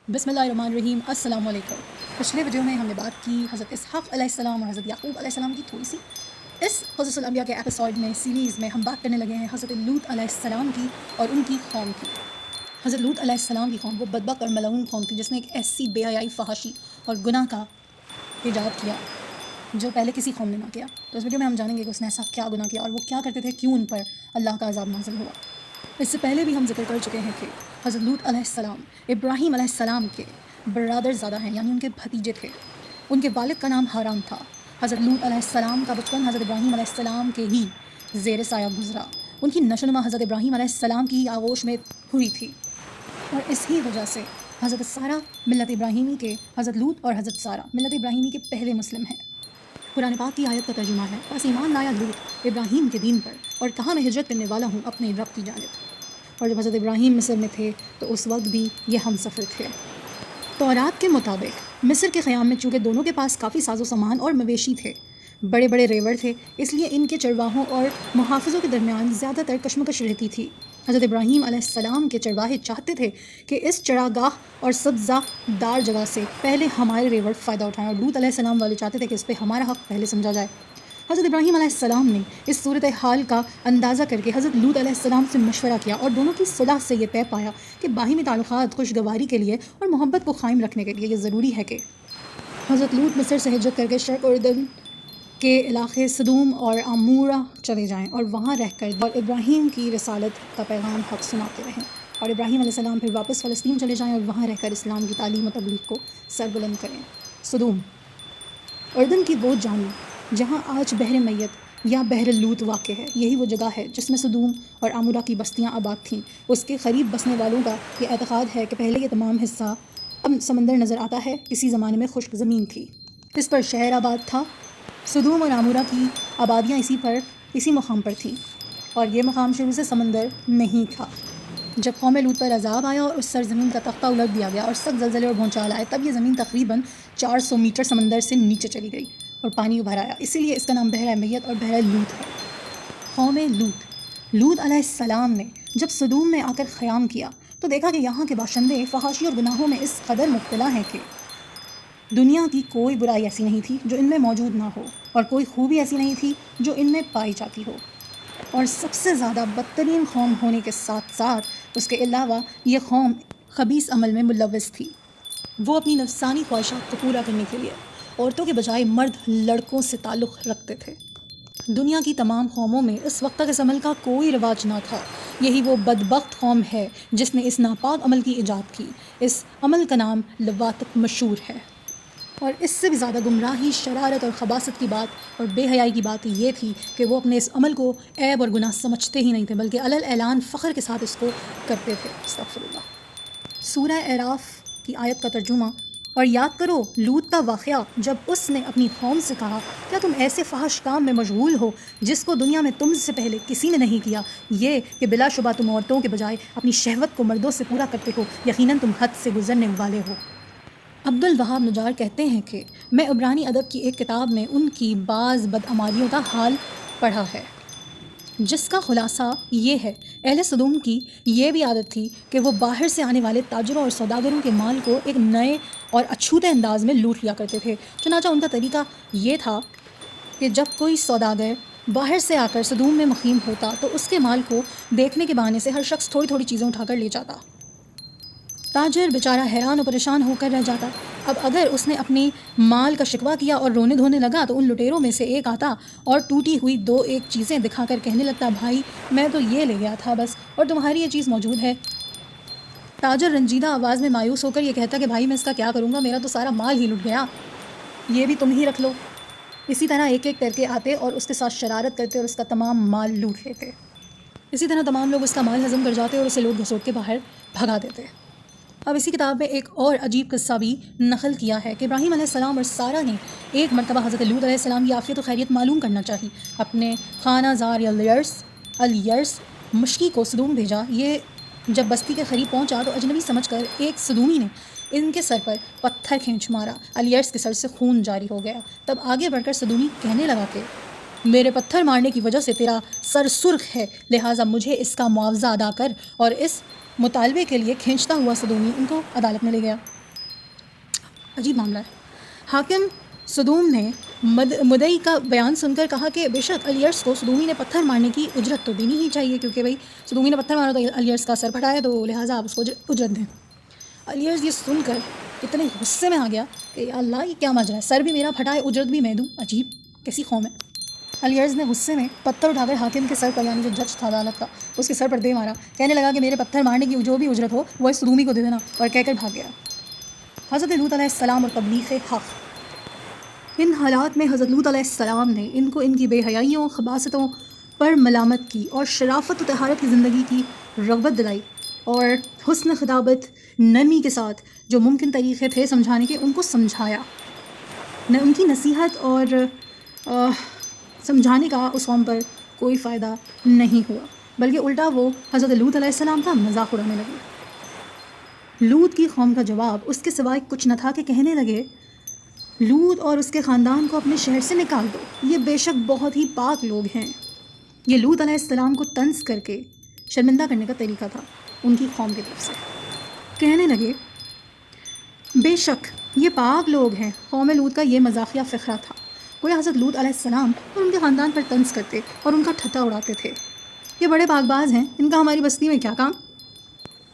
بسم اللہ الرحمن الرحیم. السلام علیکم. پچھلے ویڈیو میں ہم نے بات کی حضرت اسحاق علیہ السلام اور حضرت یعقوب علیہ السلام کی تھوڑی سی. اس قصص الانبیاء کے ایپیسوڈ میں سیریز میں ہم بات کرنے لگے ہیں حضرت لوط علیہ السلام کی اور ان کی قوم کی. حضرت لوط علیہ السلام کی قوم وہ بدبخت اور ملعون قوم تھی جس نے ایک ایسی بے حیائی، فحاشی اور گناہ کا ایجاد کیا جو پہلے کسی قوم نے نہ کیا. تو اس ویڈیو میں ہم جانیں گے کہ اس نے ایسا کیا گناہ کیا اور وہ کیا کرتے تھے، کیوں ان پر اللہ کا عذاب نازل ہوا. اس سے پہلے بھی ہم ذکر کر چکے ہیں کہ حضرت لوط علیہ السلام ابراہیم علیہ السلام کے برادر زادہ ہیں، یعنی ان کے بھتیجے تھے. ان کے والد کا نام حاران تھا. حضرت لوط علیہ السلام کا بچپن حضرت ابراہیم علیہ السلام کے ہی زیر سایہ گزرا. ان کی نشو و نما حضرت ابراہیم علیہ السلام کی آغوش میں ہوئی تھی، اور اس ہی وجہ سے حضرت سارہ ملت ابراہیمی کے حضرت لوط اور حضرت سارہ ملت ابراہیمی کے پہلے مسلم ہیں. قرآن پاک کی آیت کا ترجمہ ہے، بس ایمان لایا لوط ابراہیم کے دین پر اور کہا میں ہجرت کرنے والا ہوں اپنے رب کی جانب. اور جب حضرت ابراہیم مصر میں تھے تو اس وقت بھی یہ ہم سفر تھے. تورات کے مطابق مصر کے قیام میں چونکہ دونوں کے پاس کافی ساز و سامان اور مویشی تھے، بڑے بڑے ریوڑ تھے، اس لیے ان کے چرواہوں اور محافظوں کے درمیان زیادہ تر کشمکش رہتی تھی. حضرت ابراہیم علیہ السلام کے چرواہے چاہتے تھے کہ اس چراگاہ اور سبزہ دار جگہ سے پہلے ہمارے ریوڑ فائدہ اٹھائیں، اور لوط علیہ السلام والے چاہتے تھے کہ اس پہ ہمارا حق پہلے سمجھا جائے. حضرت ابراہیم علیہ السلام نے اس صورتحال کا اندازہ کر کے حضرت لوط علیہ السلام سے مشورہ کیا اور دونوں کی صلح سے یہ طے پایا کہ باہمی تعلقات خوشگواری کے لیے اور محبت کو قائم رکھنے کے لیے یہ ضروری ہے کہ حضرت لوط مصر سے ہجرت کر کے شرق اردن کے علاقے صدوم اور عمورہ چلے جائیں اور وہاں رہ کر اور ابراہیم کی رسالت کا پیغام حق سناتے رہیں، اور ابراہیم علیہ السلام پھر واپس فلسطین چلے جائیں اور وہاں رہ کر اسلام کی تعلیم و تبلیغ کو سربلند کریں. صدوم اردن کی وہ جانب جہاں آج بحر میت یا بحر لوط واقع ہے، یہی وہ جگہ ہے جس میں صدوم اور عمورہ کی بستیاں آباد تھیں. اس کے قریب بسنے والوں کا یہ اعتقاد ہے کہ پہلے یہ تمام حصہ اب سمندر نظر آتا ہے، کسی زمانے میں خشک زمین تھی، اس پر شہر آباد تھا. صدوم اور عمورہ کی آبادیاں اسی مقام پر تھیں، اور یہ مقام شروع سے سمندر نہیں تھا. جب قوم لوط پر عذاب آیا اور اس سرزمین کا تختہ الٹ دیا گیا اور سخت زلزلے اور بھونچال آئے، تب یہ زمین تقریباً 400 میٹر سمندر سے نیچے چلی گئی اور پانی ابھر آیا. اسی لیے اس کا نام بحر میت اور بحر لوط ہے. قوم لوط علیہ السلام نے جب صدوم میں آ کر قیام کیا تو دیکھا کہ یہاں کے باشندے فحاشی اور گناہوں میں اس قدر مبتلا ہیں کہ دنیا کی کوئی برائی ایسی نہیں تھی جو ان میں موجود نہ ہو، اور کوئی خوبی ایسی نہیں تھی جو ان میں پائی جاتی ہو، اور سب سے زیادہ بدترین قوم ہونے کے ساتھ ساتھ اس کے علاوہ یہ قوم خبیث عمل میں ملوث تھی. وہ اپنی نفسانی خواہشات کو پورا کرنے کے لیے عورتوں کے بجائے مرد لڑکوں سے تعلق رکھتے تھے. دنیا کی تمام قوموں میں اس وقت تک اس عمل کا کوئی رواج نہ تھا. یہی وہ بدبخت قوم ہے جس نے اس ناپاک عمل کی ایجاد کی. اس عمل کا نام لواطت مشہور ہے. اور اس سے بھی زیادہ گمراہی، شرارت اور خباثت کی بات اور بے حیائی کی بات یہ تھی کہ وہ اپنے اس عمل کو عیب اور گناہ سمجھتے ہی نہیں تھے، بلکہ علل اعلان فخر کے ساتھ اس کو کرتے تھے. استغفر اللہ. سورہ اعراف کی آیت کا ترجمہ: اور یاد کرو لوط کا واقعہ جب اس نے اپنی قوم سے کہا کیا تم ایسے فحش کام میں مشغول ہو جس کو دنیا میں تم سے پہلے کسی نے نہیں کیا، یہ کہ بلا شبہ تم عورتوں کے بجائے اپنی شہوت کو مردوں سے پورا کرتے ہو، یقیناً تم حد سے گزرنے والے ہو. عبد الوہاب نجار کہتے ہیں کہ میں عبرانی ادب کی ایک کتاب میں ان کی بعض بدعمالیوں کا حال پڑھا ہے، جس کا خلاصہ یہ ہے: اہل صدوم کی یہ بھی عادت تھی کہ وہ باہر سے آنے والے تاجروں اور سوداگروں کے مال کو ایک نئے اور اچھوتے انداز میں لوٹ لیا کرتے تھے. چنانچہ ان کا طریقہ یہ تھا کہ جب کوئی سوداگر باہر سے آ کر صدوم میں مقیم ہوتا تو اس کے مال کو دیکھنے کے بہانے سے ہر شخص تھوڑی تھوڑی چیزیں اٹھا کر لے جاتا. تاجر بیچارہ حیران و پریشان ہو کر رہ جاتا. اب اگر اس نے اپنے مال کا شکوہ کیا اور رونے دھونے لگا تو ان لٹیروں میں سے ایک آتا اور ٹوٹی ہوئی دو ایک چیزیں دکھا کر کہنے لگتا: بھائی میں تو یہ لے گیا تھا بس، اور تمہاری یہ چیز موجود ہے. تاجر رنجیدہ آواز میں مایوس ہو کر یہ کہتا کہ بھائی میں اس کا کیا کروں گا، میرا تو سارا مال ہی لٹ گیا، یہ بھی تم ہی رکھ لو. اسی طرح ایک ایک کر کے آتے اور اس کے ساتھ شرارت کرتے اور اس کا تمام مال لوٹ لیتے. اسی طرح تمام لوگ اس کا مال ہضم کر جاتے اور اسے لوٹ گھسوٹ کے باہر بھگا دیتے. اب اسی کتاب میں ایک اور عجیب قصہ بھی نقل کیا ہے کہ ابراہیم علیہ السلام اور سارہ نے ایک مرتبہ حضرت لوط علیہ السلام کی عافیت و خیریت معلوم کرنا چاہی. اپنے خانہ زار الیرس مشکی کو صدوم بھیجا. یہ جب بستی کے قریب پہنچا تو اجنبی سمجھ کر ایک صدومی نے ان کے سر پر پتھر کھینچ مارا. الیرس کے سر سے خون جاری ہو گیا. تب آگے بڑھ کر صدومی کہنے لگا کہ میرے پتھر مارنے کی وجہ سے تیرا سر سرخ ہے، لہٰذا مجھے اس کا معاوضہ ادا کر. اور اس مطالبے کے لیے کھینچتا ہوا صدومی ان کو عدالت میں لے گیا. عجیب معاملہ ہے۔ حاکم صدوم نے مدعی کا بیان سن کر کہا کہ بے شک الیرس کو صدومی نے پتھر مارنے کی اجرت تو دینی ہی چاہیے، کیونکہ بھائی صدومی نے پتھر مارا تو الیرس کا سر پھٹایا، تو لہٰذا آپ اس کو اجرت دیں۔ الیرس یہ سن کر اتنے غصے میں آ گیا کہ یا اللہ یہ کیا ماجرا ہے، سر بھی میرا پھٹائے اجرت بھی میں دوں، عجیب کیسی قوم ہے۔ الیرز نے غصے میں پتھر اٹھا کر حاکم کے سر پر، یعنی جو جج تھا عدالت کا، اس کے سر پر دے مارا، کہنے لگا کہ میرے پتھر مارنے کی جو بھی اجرت ہو وہ اس صدومی کو دے دینا، اور کہہ کر بھاگ گیا۔ حضرت لوط علیہ السلام اور تبلیغ حق۔ ان حالات میں حضرت لوط علیہ السلام نے ان کو ان کی بے حیائیوں، خباثتوں پر ملامت کی اور شرافت و طہارت کی زندگی کی رغبت دلائی، اور حسن خطابت، نرمی کے ساتھ جو ممکن طریقے تھے سمجھانے کے ان کو سمجھایا۔ ان کی نصیحت اور سمجھانے کا اس قوم پر کوئی فائدہ نہیں ہوا، بلکہ الٹا وہ حضرت لوط علیہ السلام کا مذاق اڑانے لگے۔ لوط کی قوم کا جواب اس کے سوائے کچھ نہ تھا کہ کہنے لگے لوط اور اس کے خاندان کو اپنے شہر سے نکال دو، یہ بے شک بہت ہی پاک لوگ ہیں۔ یہ لوط علیہ السلام کو طنز کر کے شرمندہ کرنے کا طریقہ تھا ان کی قوم کی طرف سے۔ کہنے لگے بے شک یہ پاک لوگ ہیں۔ قوم لوط کا یہ مزاحیہ فقرہ تھا، گویا حضرت لوط علیہ السلام اور ان کے خاندان پر طنز کرتے اور ان کا ٹھٹا اڑاتے تھے۔ یہ بڑے پاک باز ہیں، ان کا ہماری بستی میں کیا کام؟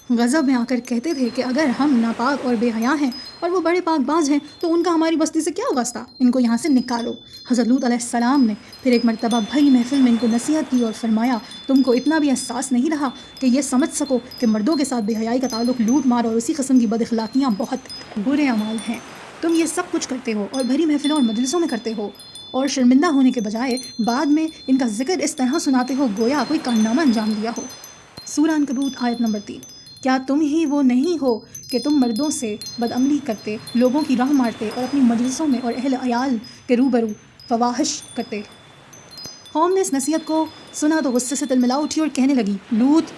غضب میں آ کر کہتے تھے کہ اگر ہم ناپاک اور بے حیا ہیں اور وہ بڑے پاک باز ہیں تو ان کا ہماری بستی سے کیا واسطہ، ان کو یہاں سے نکالو۔ حضرت لوط علیہ السلام نے پھر ایک مرتبہ بھری محفل میں ان کو نصیحت کی اور فرمایا تم کو اتنا بھی احساس نہیں رہا کہ یہ سمجھ سکو کہ مردوں کے ساتھ بے حیائی کا تعلق لوٹ مار اور اسی قسم کی بد اخلاقیاں بہت برے اعمال ہیں۔ تم یہ سب کچھ کرتے ہو اور بھری محفلوں اور مجلسوں میں کرتے ہو، اور شرمندہ ہونے کے بجائے بعد میں ان کا ذکر اس طرح سناتے ہو گویا کوئی کارنامہ انجام دیا ہو۔ سورہ عنکبوت آیت نمبر 3۔ کیا تم ہی وہ نہیں ہو کہ تم مردوں سے بدعملی کرتے، لوگوں کی راہ مارتے اور اپنی مجلسوں میں اور اہل عیال کے روبرو فواحش کرتے؟ قوم نے اس نصیحت کو سنا تو غصے سے تلملا اٹھی اور کہنے لگی لوط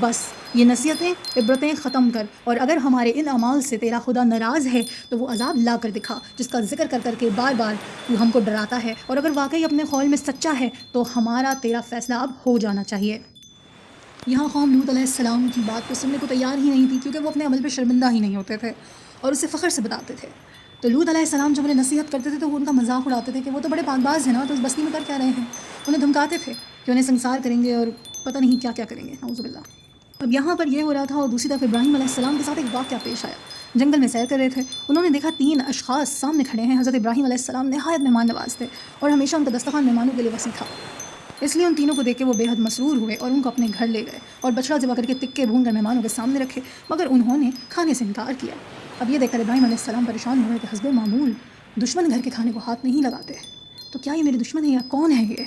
بس یہ نصیحتیں عبرتیں ختم کر، اور اگر ہمارے ان اعمال سے تیرا خدا ناراض ہے تو وہ عذاب لا کر دکھا جس کا ذکر کر کر کے بار بار تو ہم کو ڈراتا ہے، اور اگر واقعی اپنے قول میں سچا ہے تو ہمارا تیرا فیصلہ اب ہو جانا چاہیے۔ یہاں قوم لوط علیہ السلام کی بات کو سننے کو تیار ہی نہیں تھی، کیونکہ وہ اپنے عمل پہ شرمندہ ہی نہیں ہوتے تھے اور اسے فخر سے بتاتے تھے۔ تو لوط علیہ السلام جب انہیں نصیحت کرتے تھے تو وہ ان کا مذاق اڑاتے تھے کہ وہ تو بڑے پاک باز ہیں نا، تو اس بستی میں کر کیا رہے ہیں۔ انہیں دھمکاتے تھے کہ انہیں سنسار کریں گے اور پتہ نہیں کیا کیا کریں گے، نعوذ باللہ۔ اب یہاں پر یہ ہو رہا تھا، اور دوسری طرف ابراہیم علیہ السلام کے ساتھ ایک واقعہ پیش آیا۔ جنگل میں سیر کر رہے تھے، انہوں نے دیکھا 3 اشخاص سامنے کھڑے ہیں۔ حضرت ابراہیم علیہ السلام نہایت مہمان نواز تھے اور ہمیشہ ان کا دسترخوان مہمانوں کے لیے وسیع تھا، اس لیے ان تینوں کو دیکھ کے وہ بے حد مسرور ہوئے اور ان کو اپنے گھر لے گئے اور بچڑا ذبح کر کے تکے بھون کر مہمانوں کے سامنے رکھے، مگر انہوں نے کھانے سے انکار کیا۔ اب یہ دیکھ کر ابراہیم علیہ السلام پریشان ہوئے کہ حسب معمول دشمن گھر کے کھانے کو ہاتھ نہیں لگاتے، تو کیا یہ میرے دشمن ہے یا کون ہے یہ؟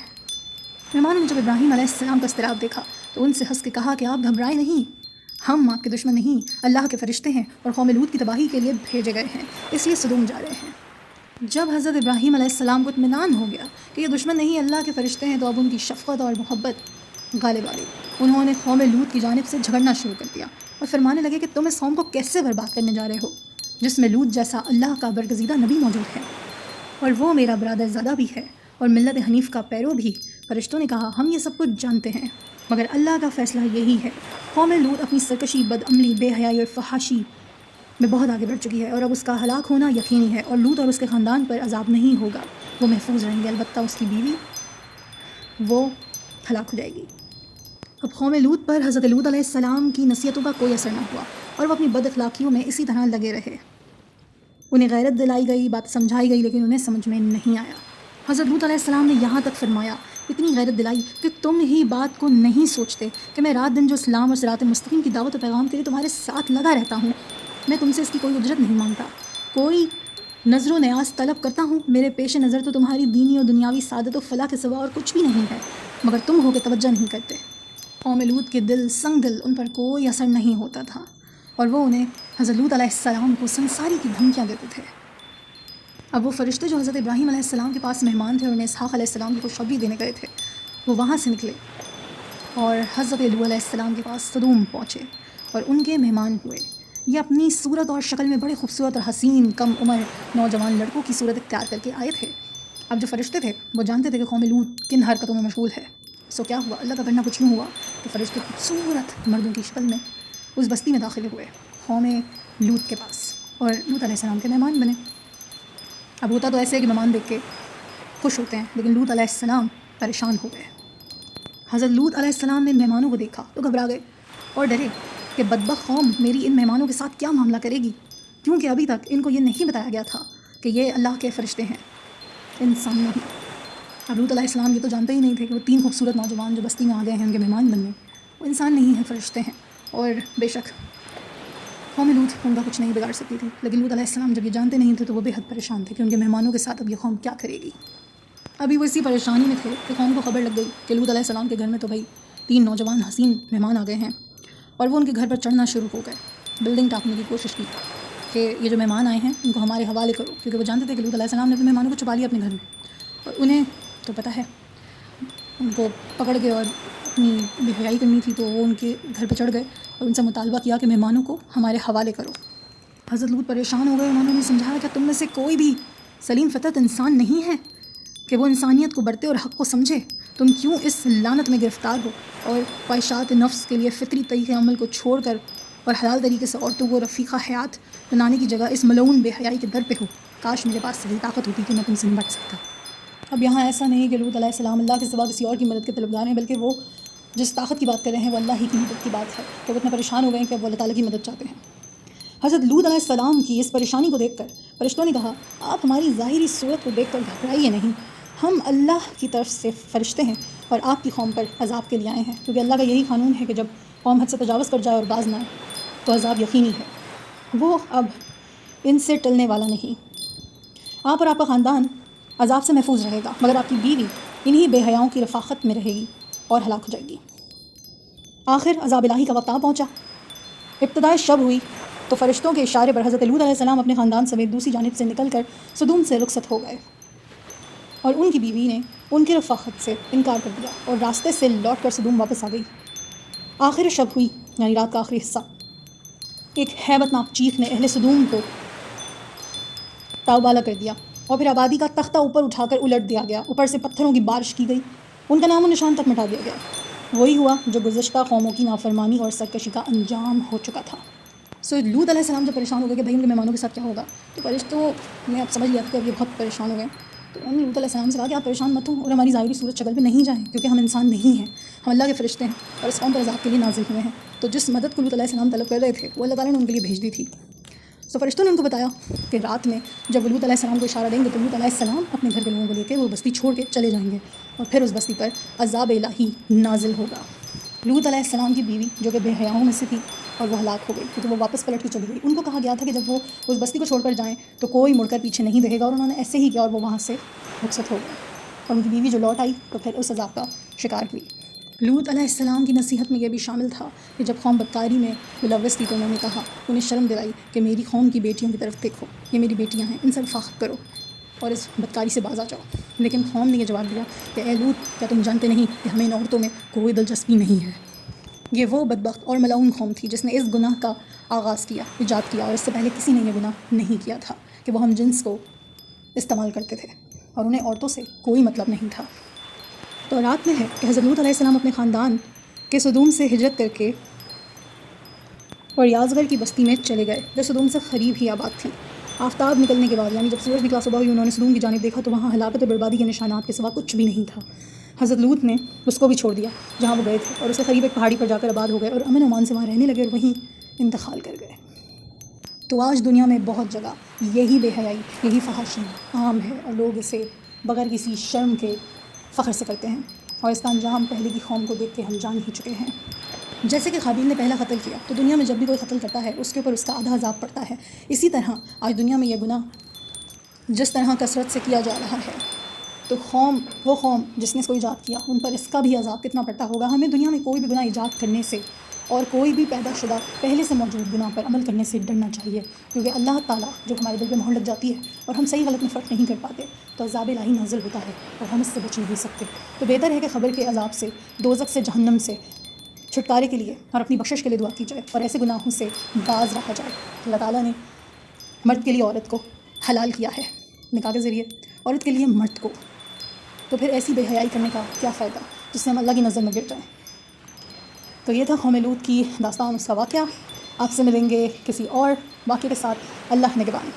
مہمانوں نے جب ابراہیم علیہ السلام کا اضطراب دیکھا تو ان سے ہنس کے کہا کہ آپ گھبرائیں نہیں، ہم آپ کے دشمن نہیں، اللہ کے فرشتے ہیں اور قوم لوط کی تباہی کے لیے بھیجے گئے ہیں، اس لیے صدوم جا رہے ہیں۔ جب حضرت ابراہیم علیہ السلام کو اطمینان ہو گیا کہ یہ دشمن نہیں اللہ کے فرشتے ہیں، تو اب ان کی شفقت اور محبت غالب آ گئی۔ انہوں نے قوم لوط کی جانب سے جھگڑنا شروع کر دیا اور فرمانے لگے کہ تم اس قوم کو کیسے برباد کرنے جا رہے ہو جس میں لوط جیسا اللہ کا برگزیدہ نبی موجود ہے، اور وہ میرا برادر زادہ بھی ہے اور ملت حنیف کا پیرو بھی۔ فرشتوں نے کہا ہم یہ سب کچھ جانتے ہیں، مگر اللہ کا فیصلہ یہی ہے۔ قوم لوط اپنی سرکشی، بدعملی، بے حیائی اور فحاشی میں بہت آگے بڑھ چکی ہے، اور اب اس کا ہلاک ہونا یقینی ہے، اور لوط اور اس کے خاندان پر عذاب نہیں ہوگا، وہ محفوظ رہیں گے، البتہ اس کی بیوی وہ ہلاک ہو جائے گی۔ اب قوم لوط پر حضرت لوط علیہ السلام کی نصیحتوں کا کوئی اثر نہ ہوا اور وہ اپنی بد اخلاقیوں میں اسی طرح لگے رہے۔ انہیں غیرت دلائی گئی، بات سمجھائی گئی، لیکن انہیں سمجھ میں نہیں آیا۔ حضرت لوط علیہ السلام نے یہاں تک فرمایا، اتنی غیرت دلائی کہ تم ہی بات کو نہیں سوچتے کہ میں رات دن جو اسلام اور صراط مستقیم کی دعوت و پیغام کے لیے تمہارے ساتھ لگا رہتا ہوں، میں تم سے اس کی کوئی اجرت نہیں مانگتا، کوئی نظر و نیاز طلب کرتا ہوں، میرے پیش نظر تو تمہاری دینی اور دنیاوی سعادت و فلاح کے سوا اور کچھ بھی نہیں ہے، مگر تم ہو کے توجہ نہیں کرتے۔ قوم لوط کے دل سنگ دل، ان پر کوئی اثر نہیں ہوتا تھا، اور وہ انہیں حضرت لوط علیہ السلام کو سنساری کی دھمکیاں دیتے تھے۔ اب وہ فرشتے جو حضرت ابراہیم علیہ السلام کے پاس مہمان تھے اور انہیں اسحاق علیہ السلام کی خوشخبری دینے گئے تھے، وہ وہاں سے نکلے اور حضرت لوط علیہ السلام کے پاس صدوم پہنچے اور ان کے مہمان ہوئے۔ یہ اپنی صورت اور شکل میں بڑے خوبصورت اور حسین کم عمر نوجوان لڑکوں کی صورت اختیار کر کے آئے تھے۔ اب جو فرشتے تھے وہ جانتے تھے کہ قوم لوط کن حرکتوں میں مشغول ہے، سو کیا ہوا، اللہ کا کرنا کچھ یوں ہوا کہ فرشتے خوبصورت مردوں کی شکل میں اس بستی میں داخل ہوئے، قوم لوط کے پاس۔ اور لوط علیہ السلام کے مہمان بنے. اب ہوتا تو ایسے ہے کہ مہمان دیکھ کے خوش ہوتے ہیں، لیکن لوط علیہ السلام پریشان ہو گئے. حضرت لوط علیہ السلام نے ان مہمانوں کو دیکھا تو گھبرا گئے اور ڈرے کہ بدبخت قوم میری ان مہمانوں کے ساتھ کیا معاملہ کرے گی، کیونکہ ابھی تک ان کو یہ نہیں بتایا گیا تھا کہ یہ اللہ کے فرشتے ہیں، انسان نہیں. اب لوط علیہ السلام یہ تو جانتے ہی نہیں تھے کہ وہ 3 خوبصورت نوجوان جو بستی میں آ گئے ہیں ان کے مہمان بننے، وہ انسان نہیں ہیں، فرشتے ہیں. اور بے شک قوم لوط ان کا کچھ نہیں بگاڑ سکتی تھی، لیکن لوط علیہ السلام جب یہ جانتے نہیں تھے تو وہ بے حد پریشان تھے کہ ان کے مہمانوں کے ساتھ اب یہ قوم کیا کرے گی. ابھی وہ اسی پریشانی میں تھے کہ قوم کو خبر لگ گئی کہ لوط علیہ السلام کے گھر میں تو بھائی 3 نوجوان حسین مہمان آ گئے ہیں، اور وہ ان کے گھر پر چڑھنا شروع ہو گئے. بلڈنگ ٹاپنے کی کوشش کی کہ یہ جو مہمان آئے ہیں ان کو ہمارے حوالے کرو، کیونکہ وہ جانتے تھے کہ لوط علیہ السلام نے اپنے مہمانوں کو چھپا لیا اپنے گھر میں، اور انہیں تو پتہ ہے ان کو پکڑ کے اور اپنی بے حیائی کرنی تھی، تو وہ ان کے گھر پہ چڑھ گئے اور ان سے مطالبہ کیا کہ مہمانوں کو ہمارے حوالے کرو. حضرت لوط پریشان ہو گئے. انہوں نے سمجھایا کہ تم میں سے کوئی بھی سلیم فطرت انسان نہیں ہے کہ وہ انسانیت کو برتے اور حق کو سمجھے. تم کیوں اس لعنت میں گرفتار ہو اور خواہشات نفس کے لیے فطری طریقے عمل کو چھوڑ کر اور حلال طریقے سے عورتوں کو رفیقہ حیات بنانے کی جگہ اس ملعون بے حیائی کے در پہ ہو. کاش میرے پاس صحیح طاقت ہوتی کہ میں تم سے نمٹ سکتا. اب یہاں ایسا نہیں کہ لوط علیہ السلام اللہ کے سوا کسی اور کی مدد کے طلبگار ہیں، بلکہ وہ جس طاقت کی بات کر رہے ہیں وہ اللہ ہی کی مدد کی بات ہے، کہ وہ اتنا پریشان ہو گئے ہیں کہ اب وہ اللہ تعالیٰ کی مدد چاہتے ہیں. حضرت لوط علیہ السلام کی اس پریشانی کو دیکھ کر فرشتوں نے کہا آپ ہماری ظاہری صورت کو دیکھ کر گھبرائیے نہیں، ہم اللہ کی طرف سے فرشتے ہیں اور آپ کی قوم پر عذاب کے لیے آئے ہیں، کیونکہ اللہ کا یہی قانون ہے کہ جب قوم حد سے تجاوز کر جائے اور باز نہ آئے تو عذاب یقینی ہے، وہ اب ان سے ٹلنے والا نہیں. آپ اور آپ کا خاندان عذاب سے محفوظ رہے گا، مگر آپ کی بیوی انہی بے حیاؤں کی رفاقت میں رہے گی اور ہلاک ہو جائے گی. آخر عذاب الہی کا وقت آ پہنچا. ابتدائے شب ہوئی تو فرشتوں کے اشارے پر حضرت لوط علیہ السلام اپنے خاندان سمیت دوسری جانب سے نکل کر سدوم سے رخصت ہو گئے، اور ان کی بیوی نے ان کی رفاقت سے انکار کر دیا اور راستے سے لوٹ کر سدوم واپس آ گئی. آخر شب ہوئی یعنی رات کا آخری حصہ. ایک ہیبت ناک چیخ نے اہل سدوم کو تاؤ بالا کر دیا، اور پھر آبادی کا تختہ اوپر اٹھا کر الٹ دیا گیا، اوپر سے پتھروں کی بارش کی گئی، ان کا نام و نشان تک مٹا دیا گیا. وہی ہوا جو گزشتہ قوموں کی نافرمانی اور سرکشی کا انجام ہو چکا تھا. لوط علیہ السلام جب پریشان ہو گئے کہ بھائی ان کے مہمانوں کے ساتھ کیا ہوگا، تو فرشتوں نے اب سمجھ لیا تھا کہ اب یہ بہت پریشان ہو گئے. تو انہوں نے لوط علیہ السلام سے کہا کہ آپ پریشان مت ہوں اور ہماری ظاہری صورت شکل پہ نہیں جائیں، کیونکہ ہم انسان نہیں ہیں، ہم اللہ کے فرشتے ہیں اور اس قوم پر عذاب کے لیے نازل ہوئے ہیں. تو جس مدد کو لوط علیہ السلام طلب کر رہے تھے وہ اللہ تعالیٰ نے ان کے لیے بھیج دی تھی. فرشتوں نے ان کو بتایا کہ رات میں جب لوط علیہ السلام کو اشارہ دیں گے تو لوط علیہ السلام اپنے گھر کے لوگوں کو لے کے وہ بستی چھوڑ کے چلے جائیں گے، اور پھر اس بستی پر عذاب الہی نازل ہوگا. لوط علیہ السلام کی بیوی جو کہ بے حیاؤں میں سے تھی اور وہ ہلاک ہو گئی کیونکہ وہ واپس پلٹ کے چلی گئی. ان کو کہا گیا تھا کہ جب وہ اس بستی کو چھوڑ کر جائیں تو کوئی مڑ کر پیچھے نہیں رہے گا، اور انہوں نے ایسے ہی کیا اور وہ وہاں سے رخصت ہو گئے. اور ان کی بیوی جو لوٹ آئی تو پھر اس عذاب کا شکار ہوئی. لوط علیہ السلام کی نصیحت میں یہ بھی شامل تھا کہ جب قوم بدکاری میں ملوث تھی تو انہوں نے کہا، انہیں شرم دلائی کہ میری قوم کی بیٹیوں کی طرف دیکھو، یہ میری بیٹیاں ہیں، ان سے رفاقت کرو اور اس بدکاری سے باز آ جاؤ. لیکن قوم نے یہ جواب دیا کہ اے لوط، کیا تم جانتے نہیں کہ ہمیں ان عورتوں میں کوئی دلچسپی نہیں ہے. یہ وہ بدبخت اور ملعون قوم تھی جس نے اس گناہ کا آغاز کیا، ایجاد کیا، اور اس سے پہلے کسی نے یہ گناہ نہیں کیا تھا کہ وہ ہم جنس کو استعمال کرتے تھے اور انہیں عورتوں سے کوئی مطلب نہیں تھا. تو رات میں ہے کہ حضرت لوط علیہ السلام اپنے خاندان کے سدوم سے ہجرت کر کے اور یازگر کی بستی میں چلے گئے جو سدوم سے قریب ہی آباد تھی. آفتاب نکلنے کے بعد یعنی جب سورج نکلا صبح ہوئی، انہوں نے سدوم کی جانب دیکھا تو وہاں ہلاکت اور بربادی کے نشانات کے سوا کچھ بھی نہیں تھا. حضرت لوط نے اس کو بھی چھوڑ دیا جہاں وہ گئے تھے اور اس کے قریب ایک پہاڑی پر جا کر آباد ہو گئے اور امن امان سے وہاں رہنے لگے اور وہیں انتقال کر گئے. تو آج دنیا میں بہت جگہ یہی بے حیائی، یہی فحاشی عام ہے اور لوگ اسے بغیر کسی شرم کے فخر سے کرتے ہیں، اور اس کا انجام پہلے کی قوم کو دیکھ کے ہم جان ہی چکے ہیں. جیسے کہ قابیل نے پہلا قتل کیا تو دنیا میں جب بھی کوئی قتل کرتا ہے اس کے اوپر اس کا آدھا عذاب پڑتا ہے. اسی طرح آج دنیا میں یہ گناہ جس طرح کثرت سے کیا جا رہا ہے تو وہ قوم جس نے اس کو ایجاد کیا ان پر اس کا بھی عذاب کتنا پڑتا ہوگا. ہمیں دنیا میں کوئی بھی گناہ ایجاد کرنے سے اور کوئی بھی پیدا شدہ پہلے سے موجود گناہ پر عمل کرنے سے ڈرنا چاہیے، کیونکہ اللہ تعالیٰ جب ہمارے دل پہ مہر لگ جاتی ہے اور ہم صحیح غلط میں فرق نہیں کر پاتے تو عذاب الہی نازل ہوتا ہے اور ہم اس سے بچ نہیں سکتے. تو بہتر ہے کہ قبر کے عذاب سے، دوزخ سے، جہنم سے چھٹکارے کے لیے اور اپنی بخشش کے لیے دعا کی جائے اور ایسے گناہوں سے باز رہا جائے. اللہ تعالیٰ نے مرد کے لیے عورت کو حلال کیا ہے نکاح کے ذریعے، عورت کے لیے مرد کو، تو پھر ایسی بے حیائی کرنے کا کیا فائدہ جس سے ہم اللہ کی نظر میں گر جائیں. تو یہ تھا قوم لوط کی داستان، اس کا واقعہ. آپ سے ملیں گے کسی اور واقعے کے ساتھ اللہ نگہبان.